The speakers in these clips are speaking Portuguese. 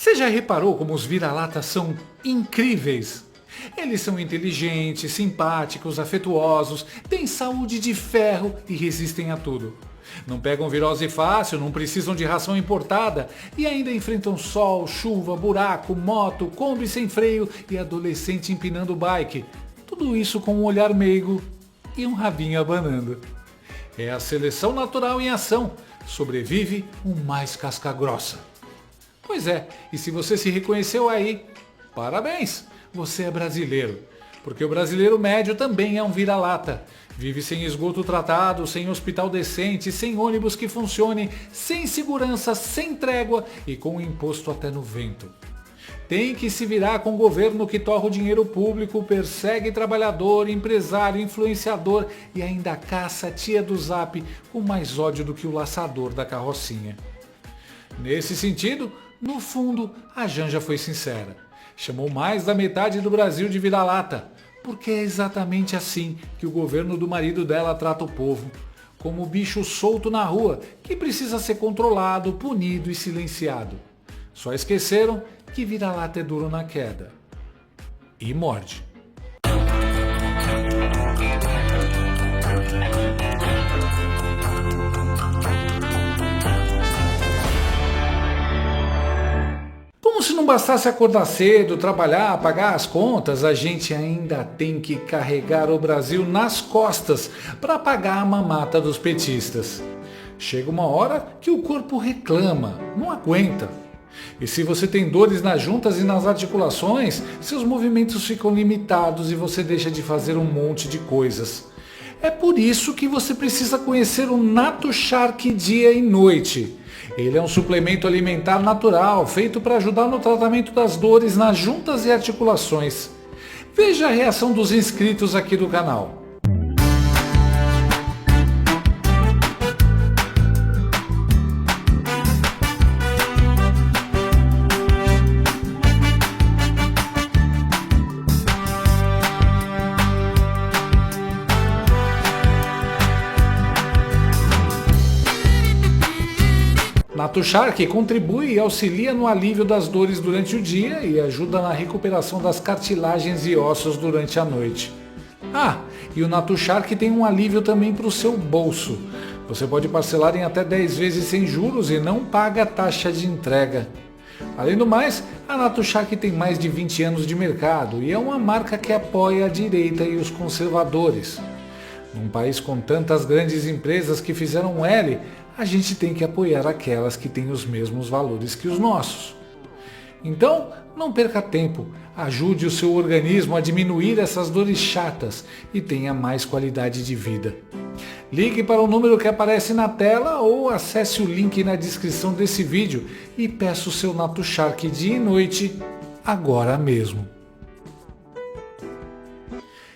Você já reparou como os vira-latas são incríveis? Eles são inteligentes, simpáticos, afetuosos, têm saúde de ferro e resistem a tudo. Não pegam virose fácil, não precisam de ração importada e ainda enfrentam sol, chuva, buraco, moto, Kombi sem freio e adolescente empinando bike. Tudo isso com um olhar meigo e um rabinho abanando. É a seleção natural em ação. Sobrevive o mais casca-grossa. Pois é, e se você se reconheceu aí, parabéns, você é brasileiro. Porque o brasileiro médio também é um vira-lata. Vive sem esgoto tratado, sem hospital decente, sem ônibus que funcione, sem segurança, sem trégua e com imposto até no vento. Tem que se virar com o governo que torra o dinheiro público, persegue trabalhador, empresário, influenciador e ainda caça a tia do Zap com mais ódio do que o laçador da carrocinha. Nesse sentido, no fundo, a Janja foi sincera. Chamou mais da metade do Brasil de vira-lata, porque é exatamente assim que o governo do marido dela trata o povo, como bicho solto na rua, que precisa ser controlado, punido e silenciado. Só esqueceram que vira-lata é duro na queda. E morde. Como se não bastasse acordar cedo, trabalhar, pagar as contas, a gente ainda tem que carregar o Brasil nas costas para pagar a mamata dos petistas. Chega uma hora que o corpo reclama, não aguenta. E se você tem dores nas juntas e nas articulações, seus movimentos ficam limitados e você deixa de fazer um monte de coisas. É por isso que você precisa conhecer o Nato Shark dia e noite. Ele é um suplemento alimentar natural, feito para ajudar no tratamento das dores nas juntas e articulações. Veja a reação dos inscritos aqui do canal. Nato Shark contribui e auxilia no alívio das dores durante o dia e ajuda na recuperação das cartilagens e ossos durante a noite. E o Nato Shark tem um alívio também para o seu bolso. Você pode parcelar em até 10 vezes sem juros e não paga taxa de entrega. Além do mais, a Nato Shark tem mais de 20 anos de mercado e é uma marca que apoia a direita e os conservadores. Num país com tantas grandes empresas que fizeram um L, a gente tem que apoiar aquelas que têm os mesmos valores que os nossos. Então, não perca tempo, ajude o seu organismo a diminuir essas dores chatas e tenha mais qualidade de vida. Ligue para o número que aparece na tela ou acesse o link na descrição desse vídeo e peça o seu Nato Shark dia e noite, agora mesmo.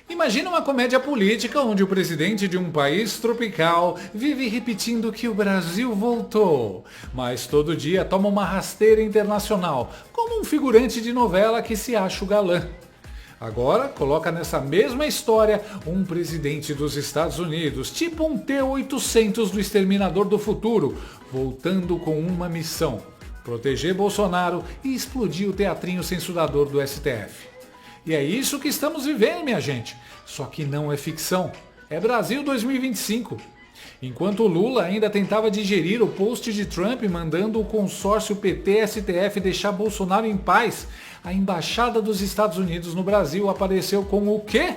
Imagina uma comédia política onde o presidente de um país tropical vive repetindo que o Brasil voltou, mas todo dia toma uma rasteira internacional, como um figurante de novela que se acha o galã. Agora coloca nessa mesma história um presidente dos Estados Unidos, tipo um T-800 do Exterminador do Futuro, voltando com uma missão: proteger Bolsonaro e explodir o teatrinho censurador do STF. E é isso que estamos vivendo, minha gente. Só que não é ficção. É Brasil 2025. Enquanto o Lula ainda tentava digerir o post de Trump mandando o consórcio PT-STF deixar Bolsonaro em paz, a Embaixada dos Estados Unidos no Brasil apareceu com o quê?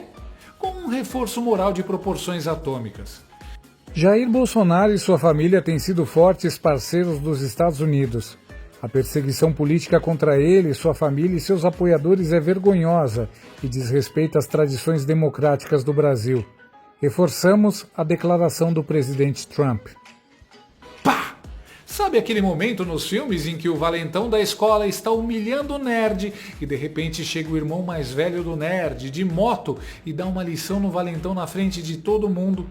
Com um reforço moral de proporções atômicas. Jair Bolsonaro e sua família têm sido fortes parceiros dos Estados Unidos. A perseguição política contra ele, sua família e seus apoiadores é vergonhosa e desrespeita as tradições democráticas do Brasil. Reforçamos a declaração do presidente Trump. Pá! Sabe aquele momento nos filmes em que o valentão da escola está humilhando o nerd e de repente chega o irmão mais velho do nerd, de moto, e dá uma lição no valentão na frente de todo mundo?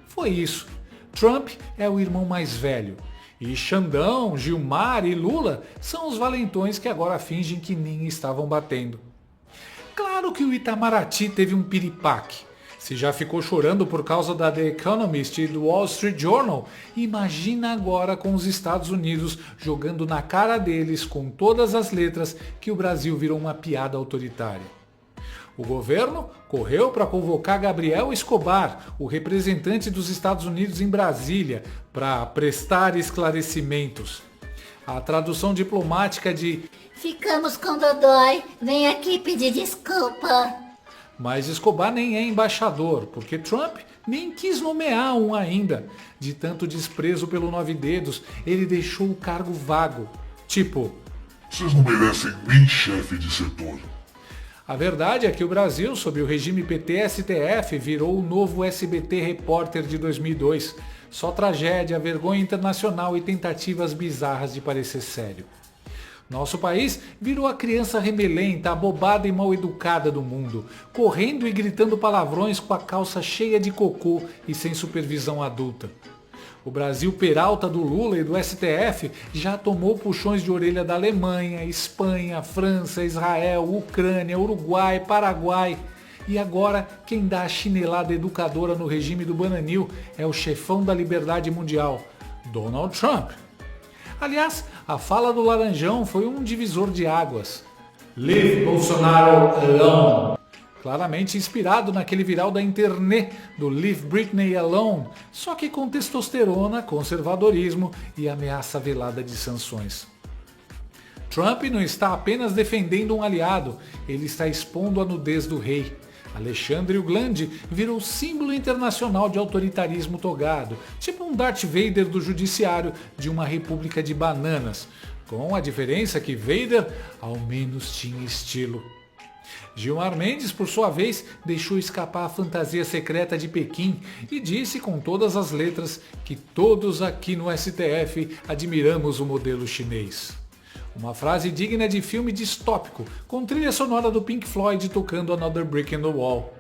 Foi isso. Trump é o irmão mais velho. E Xandão, Gilmar e Lula são os valentões que agora fingem que nem estavam batendo. Claro que o Itamaraty teve um piripaque. Se já ficou chorando por causa da The Economist e do Wall Street Journal, imagina agora com os Estados Unidos jogando na cara deles com todas as letras que o Brasil virou uma piada autoritária. O governo correu para convocar Gabriel Escobar, o representante dos Estados Unidos em Brasília, para prestar esclarecimentos. A tradução diplomática de "Ficamos com Dodói, vem aqui pedir desculpa." Mas Escobar nem é embaixador, porque Trump nem quis nomear um ainda. De tanto desprezo pelo Nove Dedos, ele deixou o cargo vago. Tipo, vocês não merecem nem chefe de setor. A verdade é que o Brasil, sob o regime PT-STF, virou o novo SBT Repórter de 2002. Só tragédia, vergonha internacional e tentativas bizarras de parecer sério. Nosso país virou a criança remelenta, abobada e mal educada do mundo, correndo e gritando palavrões com a calça cheia de cocô e sem supervisão adulta. O Brasil Peralta do Lula e do STF já tomou puxões de orelha da Alemanha, Espanha, França, Israel, Ucrânia, Uruguai, Paraguai. E agora quem dá a chinelada educadora no regime do Bananil é o chefão da liberdade mundial, Donald Trump. Aliás, a fala do Laranjão foi um divisor de águas. Leave Bolsonaro alone. Claramente inspirado naquele viral da internet do Leave Britney Alone, só que com testosterona, conservadorismo e ameaça velada de sanções. Trump não está apenas defendendo um aliado, ele está expondo a nudez do rei. Alexandre o Grande virou símbolo internacional de autoritarismo togado, tipo um Darth Vader do judiciário de uma república de bananas, com a diferença que Vader ao menos tinha estilo. Gilmar Mendes, por sua vez, deixou escapar a fantasia secreta de Pequim e disse com todas as letras que todos aqui no STF admiramos o modelo chinês. Uma frase digna de filme distópico, com trilha sonora do Pink Floyd tocando Another Brick in the Wall.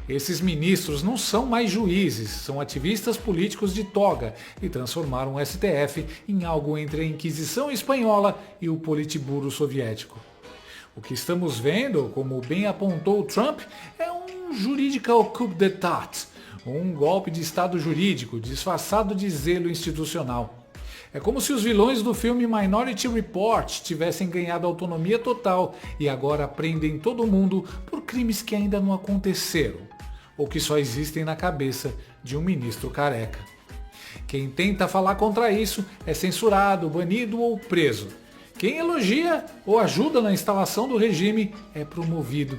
Esses ministros não são mais juízes, são ativistas políticos de toga e transformaram o STF em algo entre a Inquisição espanhola e o Politburo soviético. O que estamos vendo, como bem apontou Trump, é um juridical coup d'état, um golpe de Estado jurídico disfarçado de zelo institucional. É como se os vilões do filme Minority Report tivessem ganhado autonomia total e agora prendem todo mundo por crimes que ainda não aconteceram, ou que só existem na cabeça de um ministro careca. Quem tenta falar contra isso é censurado, banido ou preso. Quem elogia ou ajuda na instalação do regime é promovido.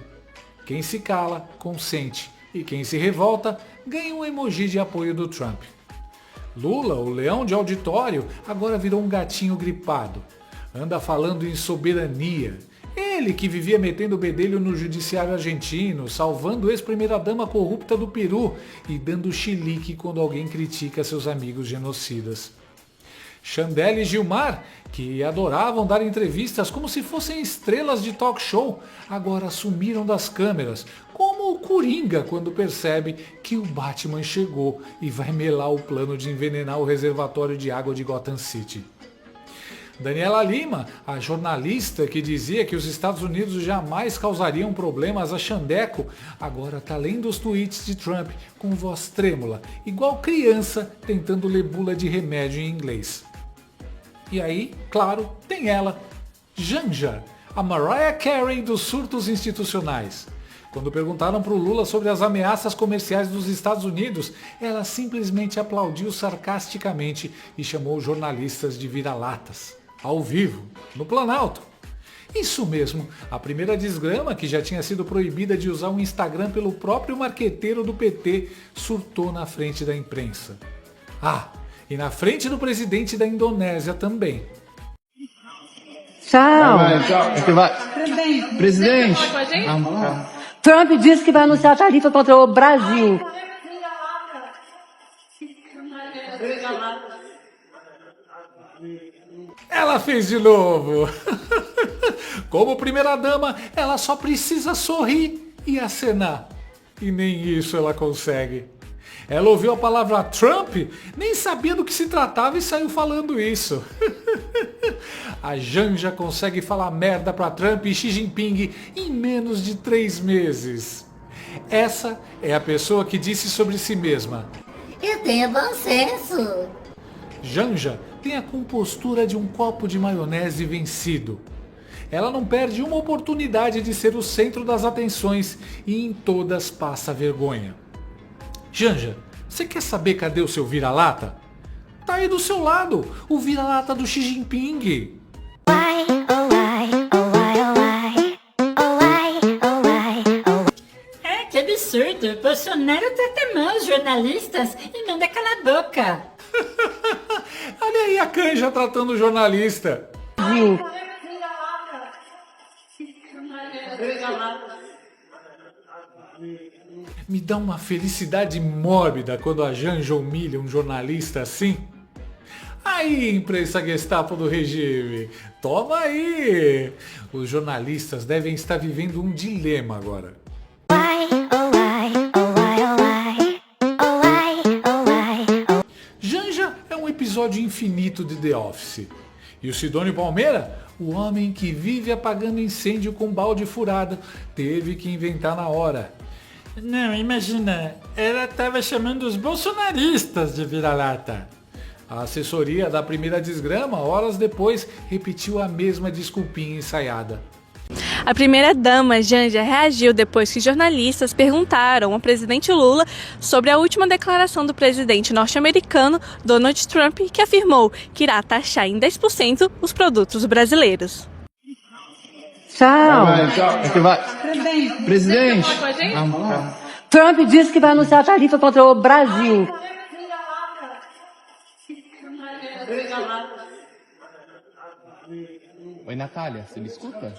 Quem se cala, consente. E quem se revolta, ganha um emoji de apoio do Trump. Lula, o leão de auditório, agora virou um gatinho gripado. Anda falando em soberania. Ele que vivia metendo o bedelho no judiciário argentino, salvando ex-primeira-dama corrupta do Peru e dando chilique quando alguém critica seus amigos genocidas. Chandelle e Gilmar, que adoravam dar entrevistas como se fossem estrelas de talk show, agora sumiram das câmeras, como o Coringa quando percebe que o Batman chegou e vai melar o plano de envenenar o reservatório de água de Gotham City. Daniela Lima, a jornalista que dizia que os Estados Unidos jamais causariam problemas a Xandeco, agora está lendo os tweets de Trump com voz trêmula, igual criança tentando ler bula de remédio em inglês. E aí, claro, tem ela, Janja, a Mariah Carey dos surtos institucionais. Quando perguntaram para o Lula sobre as ameaças comerciais dos Estados Unidos, ela simplesmente aplaudiu sarcasticamente e chamou jornalistas de vira-latas. Ao vivo, no Planalto. Isso mesmo, a primeira desgrama, que já tinha sido proibida de usar o Instagram pelo próprio marqueteiro do PT, surtou na frente da imprensa. Ah, e na frente do presidente da Indonésia também. Tchau. Presidente. Trump disse que vai anunciar a tarifa contra o Brasil. Ela fez de novo. Como primeira-dama, ela só precisa sorrir e acenar. E nem isso ela consegue. Ela ouviu a palavra Trump, nem sabia do que se tratava e saiu falando isso. A Janja consegue falar merda pra Trump e Xi Jinping em menos de 3 meses. Essa é a pessoa que disse sobre si mesma: Eu tenho bom senso. Janja tem a compostura de um copo de maionese vencido. Ela não perde uma oportunidade de ser o centro das atenções e em todas passa vergonha. Janja, você quer saber cadê o seu vira-lata? Tá aí do seu lado, o vira-lata do Xi Jinping. Que absurdo! Bolsonaro trata mal os jornalistas e manda calar a boca. Olha aí a canja tratando o jornalista. Brasil. Me dá uma felicidade mórbida quando a Janja humilha um jornalista assim. Aí, imprensa Gestapo do regime, toma aí! Os jornalistas devem estar vivendo um dilema agora. Janja é um episódio infinito de The Office. E o Sidônio Palmeira, o homem que vive apagando incêndio com balde furado, teve que inventar na hora. Não, imagina, ela tava chamando os bolsonaristas de vira-lata. A assessoria da primeira desgrama, horas depois, repetiu a mesma desculpinha ensaiada. A primeira-dama, Janja, reagiu depois que jornalistas perguntaram ao presidente Lula sobre a última declaração do presidente norte-americano Donald Trump, que afirmou que irá taxar em 10% os produtos brasileiros. Tchau. Presidente. Trump disse que vai anunciar a tarifa contra o Brasil. Oi, Natália, você me escuta?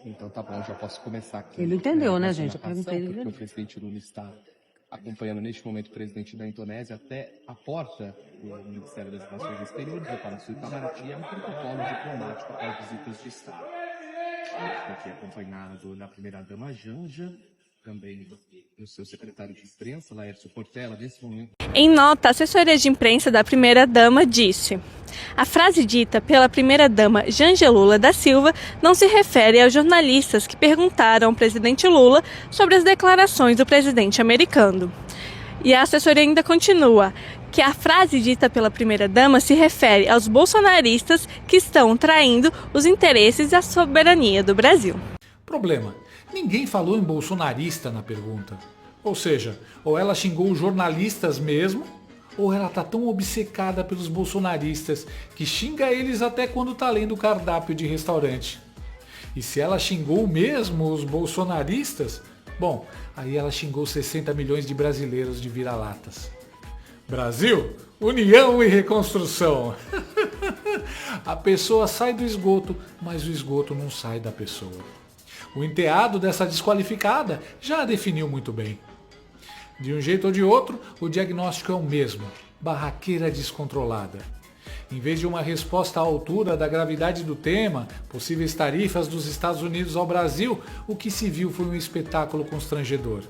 Então tá bom, já posso começar aqui. Ele entendeu, né, a gente? Eu narração, perguntei, ele porque entendeu. o presidente Lula está acompanhando neste momento o presidente da Indonésia até a porta do Ministério das Relações Exteriores, do Palácio Itamaraty, é um protocolo diplomático para visitas de Estado. Aqui acompanhado da primeira-dama Janja, também do seu secretário de imprensa, Laércio Portela, nesse momento. Em nota, a assessoria de imprensa da primeira-dama disse: a frase dita pela primeira-dama Janja Lula da Silva não se refere aos jornalistas que perguntaram ao presidente Lula sobre as declarações do presidente americano. E a assessoria ainda continua que a frase dita pela primeira-dama se refere aos bolsonaristas que estão traindo os interesses e a soberania do Brasil. Problema: ninguém falou em bolsonarista na pergunta. Ou seja, ou ela xingou os jornalistas mesmo, ou ela tá tão obcecada pelos bolsonaristas que xinga eles até quando tá lendo o cardápio de restaurante. E se ela xingou mesmo os bolsonaristas, bom, aí ela xingou 60 milhões de brasileiros de vira-latas. Brasil, união e reconstrução. A pessoa sai do esgoto, mas o esgoto não sai da pessoa. O enteado dessa desqualificada já a definiu muito bem. De um jeito ou de outro, o diagnóstico é o mesmo: barraqueira descontrolada. Em vez de uma resposta à altura da gravidade do tema, possíveis tarifas dos Estados Unidos ao Brasil, o que se viu foi um espetáculo constrangedor.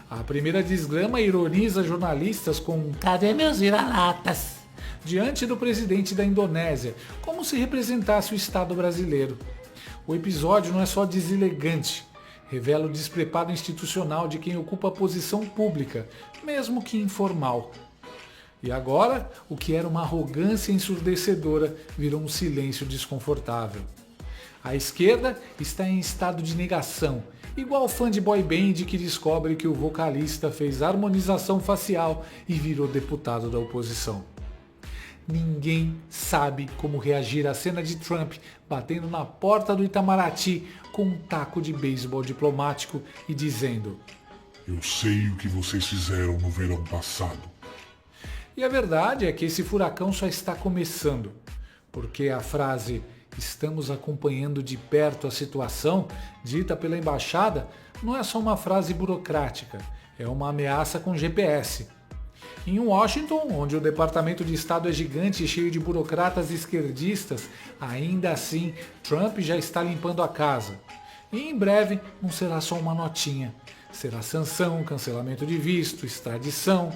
A primeira desgrama ironiza jornalistas com "cadê meus vira-latas?" diante do presidente da Indonésia, como se representasse o Estado brasileiro. O episódio não é só deselegante, revela o despreparo institucional de quem ocupa a posição pública, mesmo que informal. E agora, o que era uma arrogância ensurdecedora virou um silêncio desconfortável. A esquerda está em estado de negação, igual fã de boy band que descobre que o vocalista fez harmonização facial e virou deputado da oposição. Ninguém sabe como reagir à cena de Trump batendo na porta do Itamaraty com um taco de beisebol diplomático e dizendo: Eu sei o que vocês fizeram no verão passado. E a verdade é que esse furacão só está começando, porque a frase "estamos acompanhando de perto a situação", dita pela embaixada, não é só uma frase burocrática, é uma ameaça com GPS. Em Washington, onde o Departamento de Estado é gigante e cheio de burocratas esquerdistas, ainda assim, Trump já está limpando a casa. E em breve não será só uma notinha. Será sanção, cancelamento de visto, extradição.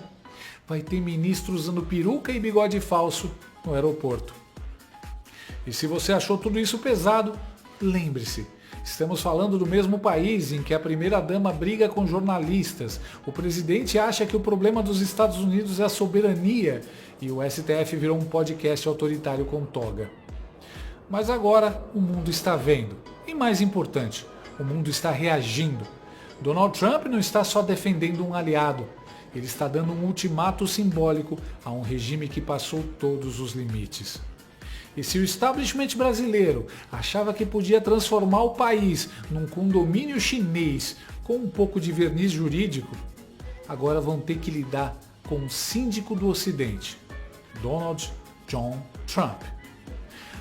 Vai ter ministro usando peruca e bigode falso no aeroporto. E se você achou tudo isso pesado, lembre-se, Estamos falando do mesmo país em que a primeira-dama briga com jornalistas, o presidente acha que o problema dos Estados Unidos é a soberania e o STF virou um podcast autoritário com toga. Mas agora o mundo está vendo. E mais importante, o mundo está reagindo. Donald Trump não está só defendendo um aliado, ele está dando um ultimato simbólico a um regime que passou todos os limites. E se o establishment brasileiro achava que podia transformar o país num condomínio chinês com um pouco de verniz jurídico, agora vão ter que lidar com o síndico do Ocidente, Donald John Trump.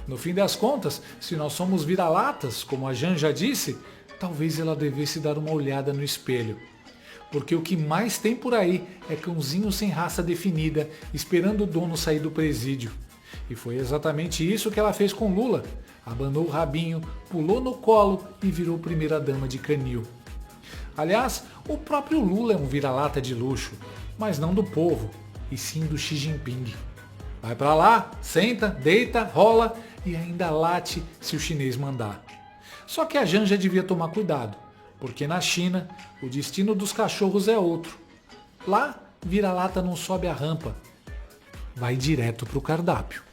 No fim das contas, se nós somos vira-latas, como a Jan já disse, talvez ela devesse dar uma olhada no espelho. Porque o que mais tem por aí é cãozinho sem raça definida, esperando o dono sair do presídio. E foi exatamente isso que ela fez com Lula. Abanou o rabinho, pulou no colo e virou primeira-dama de canil. Aliás, o próprio Lula é um vira-lata de luxo, mas não do povo, e sim do Xi Jinping. Vai pra lá, senta, deita, rola e ainda late se o chinês mandar. Só que a Jan já devia tomar cuidado, porque na China o destino dos cachorros é outro. Lá, vira-lata não sobe a rampa, vai direto pro cardápio.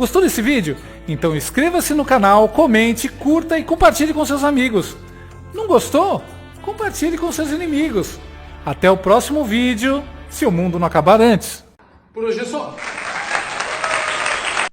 Gostou desse vídeo? Então inscreva-se no canal, comente, curta e compartilhe com seus amigos. Não gostou? Compartilhe com seus inimigos. Até o próximo vídeo, se o mundo não acabar antes. Por hoje é só.